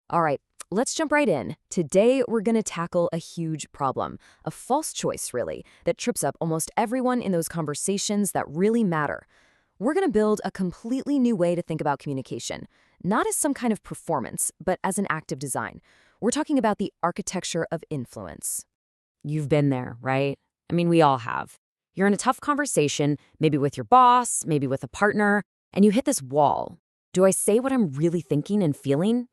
All right, let's jump right in. Today, we're going to tackle a huge problem, a false choice, really, that trips up almost everyone in those conversations that really matter. We're going to build a completely new way to think about communication, not as some kind of performance, but as an act of design. We're talking about the architecture of influence. You've been there, right? I mean, we all have. You're in a tough conversation, maybe with your boss, maybe with a partner, and you hit this wall. Do I say what I'm really thinking and feeling,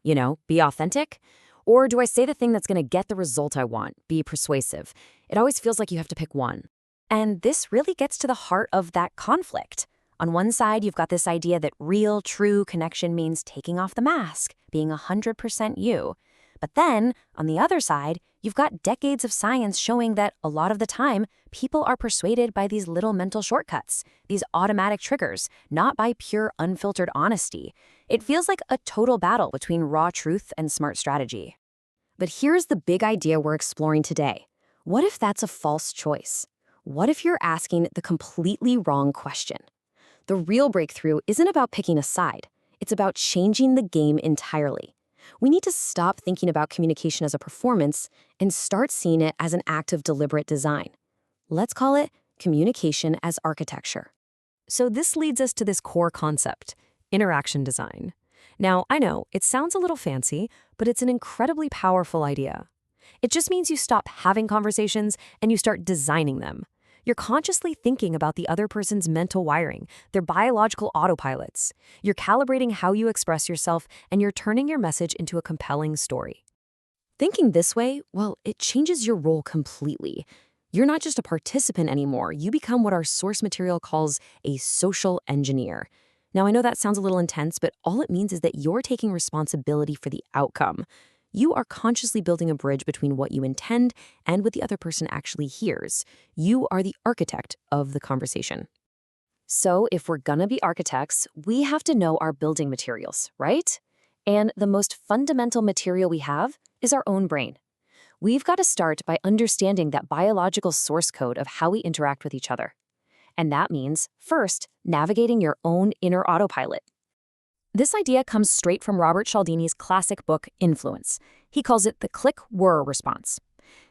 be authentic? Or do I say the thing that's going to get the result I want, be persuasive? It always feels like you have to pick one. And this really gets to the heart of that conflict. On one side, you've got this idea that real, true connection means taking off the mask, being 100% you. But then, on the other side, you've got decades of science showing that a lot of the time, people are persuaded by these little mental shortcuts, these automatic triggers, not by pure, unfiltered honesty. It feels like a total battle between raw truth and smart strategy. But here's the big idea we're exploring today. What if that's a false choice? What if you're asking the completely wrong question? The real breakthrough isn't about picking a side. It's about changing the game entirely. We need to stop thinking about communication as a performance and start seeing it as an act of deliberate design. Let's call it communication as architecture. So this leads us to this core concept, interaction design. Now, I know, it sounds a little fancy, but it's an incredibly powerful idea. It just means you stop having conversations and you start designing them. You're consciously thinking about the other person's mental wiring, their biological autopilots. You're calibrating how you express yourself, and you're turning your message into a compelling story. Thinking this way, well, it changes your role completely. You're not just a participant anymore. You become what our source material calls a social engineer. Now, I know that sounds a little intense, but all it means is that you're taking responsibility for the outcome. You are consciously building a bridge between what you intend and what the other person actually hears. You are the architect of the conversation. So if we're gonna be architects, we have to know our building materials, right? And the most fundamental material we have is our own brain. We've got to start by understanding that biological source code of how we interact with each other. And that means, first, navigating your own inner autopilot. This idea comes straight from Robert Cialdini's classic book, Influence. He calls it the click-whir response.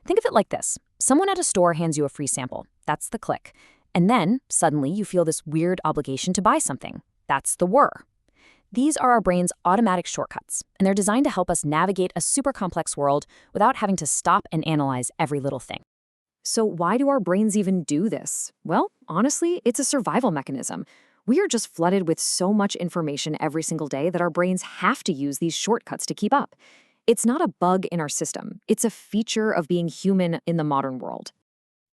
Think of it like this. Someone at a store hands you a free sample. That's the click. And then, suddenly, you feel this weird obligation to buy something. That's the whir. These are our brain's automatic shortcuts, and they're designed to help us navigate a super complex world without having to stop and analyze every little thing. So why do our brains even do this? Well, honestly, it's a survival mechanism. We are just flooded with so much information every single day that our brains have to use these shortcuts to keep up. It's not a bug in our system. It's a feature of being human in the modern world.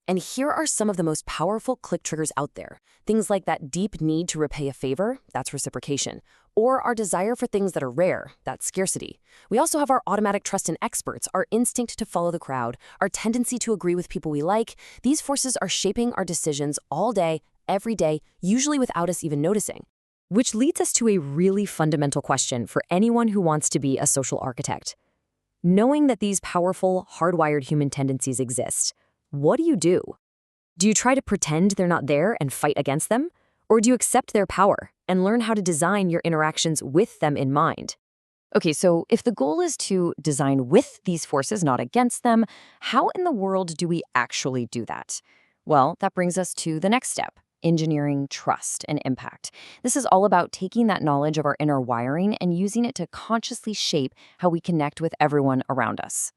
And here are some of the most powerful click triggers out there. Things like that deep need to repay a favor, that's reciprocation. Or our desire for things that are rare, that's scarcity. We also have our automatic trust in experts, our instinct to follow the crowd, our tendency to agree with people we like. These forces are shaping our decisions all day, every day, usually without us even noticing. Which leads us to a really fundamental question for anyone who wants to be a social architect. Knowing that these powerful, hardwired human tendencies exist, what do you do? Do you try to pretend they're not there and fight against them? Or do you accept their power and learn how to design your interactions with them in mind? Okay, so if the goal is to design with these forces, not against them, how in the world do we actually do that? Well, that brings us to the next step. Engineering trust and impact. This is all about taking that knowledge of our inner wiring and using it to consciously shape how we connect with everyone around us.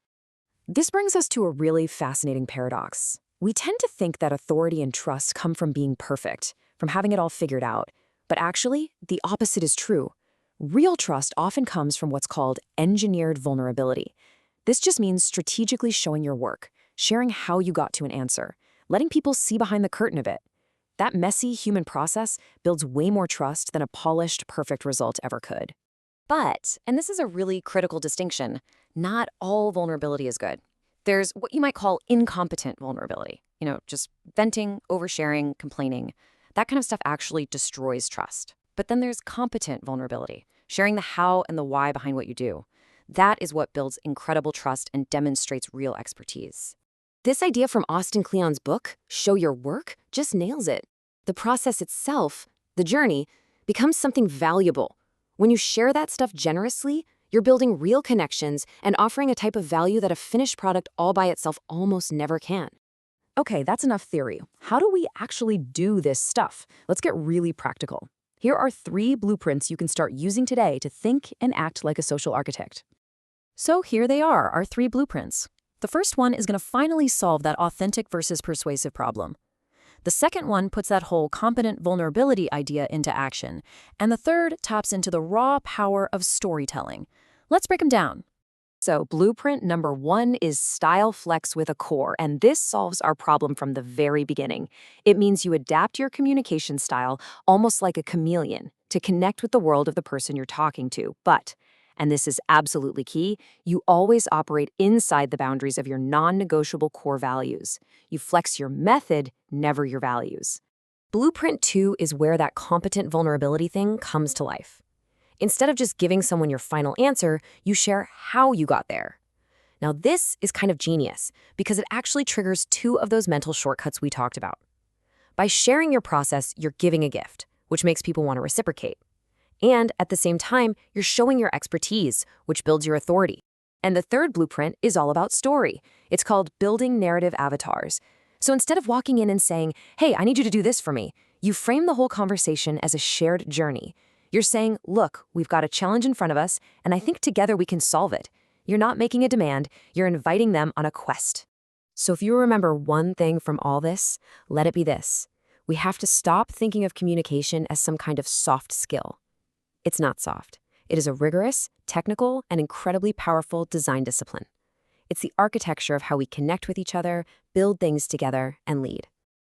This brings us to a really fascinating paradox. We tend to think that authority and trust come from being perfect, from having it all figured out. But actually, the opposite is true. Real trust often comes from what's called engineered vulnerability. This just means strategically showing your work, sharing how you got to an answer, letting people see behind the curtain a bit. That messy human process builds way more trust than a polished, perfect result ever could. But, and this is a really critical distinction, not all vulnerability is good. There's what you might call incompetent vulnerability. Just venting, oversharing, complaining. That kind of stuff actually destroys trust. But then there's competent vulnerability, sharing the how and the why behind what you do. That is what builds incredible trust and demonstrates real expertise. This idea from Austin Kleon's book, Show Your Work, just nails it. The process itself, the journey, becomes something valuable. When you share that stuff generously, You're building real connections and offering a type of value that a finished product all by itself almost never can. Okay, that's enough theory. How do we actually do this stuff? Let's get really practical. Here are 3 blueprints you can start using today to think and act like a social architect. So here they are, our 3 blueprints. The first one is going to finally solve that authentic versus persuasive problem. The second one puts that whole competent vulnerability idea into action. And the third taps into the raw power of storytelling. Let's break them down. So blueprint number 1 is style flex with a core, and this solves our problem from the very beginning. It means you adapt your communication style almost like a chameleon to connect with the world of the person you're talking to. But, and this is absolutely key, you always operate inside the boundaries of your non-negotiable core values. You flex your method, never your values. Blueprint 2 is where that competent vulnerability thing comes to life. Instead of just giving someone your final answer, you share how you got there. Now, this is kind of genius because it actually triggers 2 of those mental shortcuts we talked about. By sharing your process, you're giving a gift, which makes people want to reciprocate. And at the same time, you're showing your expertise, which builds your authority. And the third blueprint is all about story. It's called building narrative avatars. So instead of walking in and saying, "Hey, I need you to do this for me," you frame the whole conversation as a shared journey. You're saying, "Look, we've got a challenge in front of us, and I think together we can solve it." You're not making a demand, you're inviting them on a quest. So if you remember one thing from all this, let it be this. We have to stop thinking of communication as some kind of soft skill. It's not soft. It is a rigorous, technical, and incredibly powerful design discipline. It's the architecture of how we connect with each other, build things together, and lead.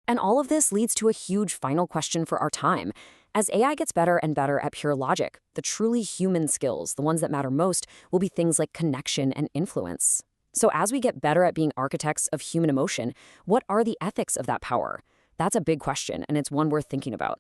And all of this leads to a huge final question for our time. As AI gets better and better at pure logic, the truly human skills, the ones that matter most, will be things like connection and influence. So as we get better at being architects of human emotion, what are the ethics of that power? That's a big question, and it's one worth thinking about.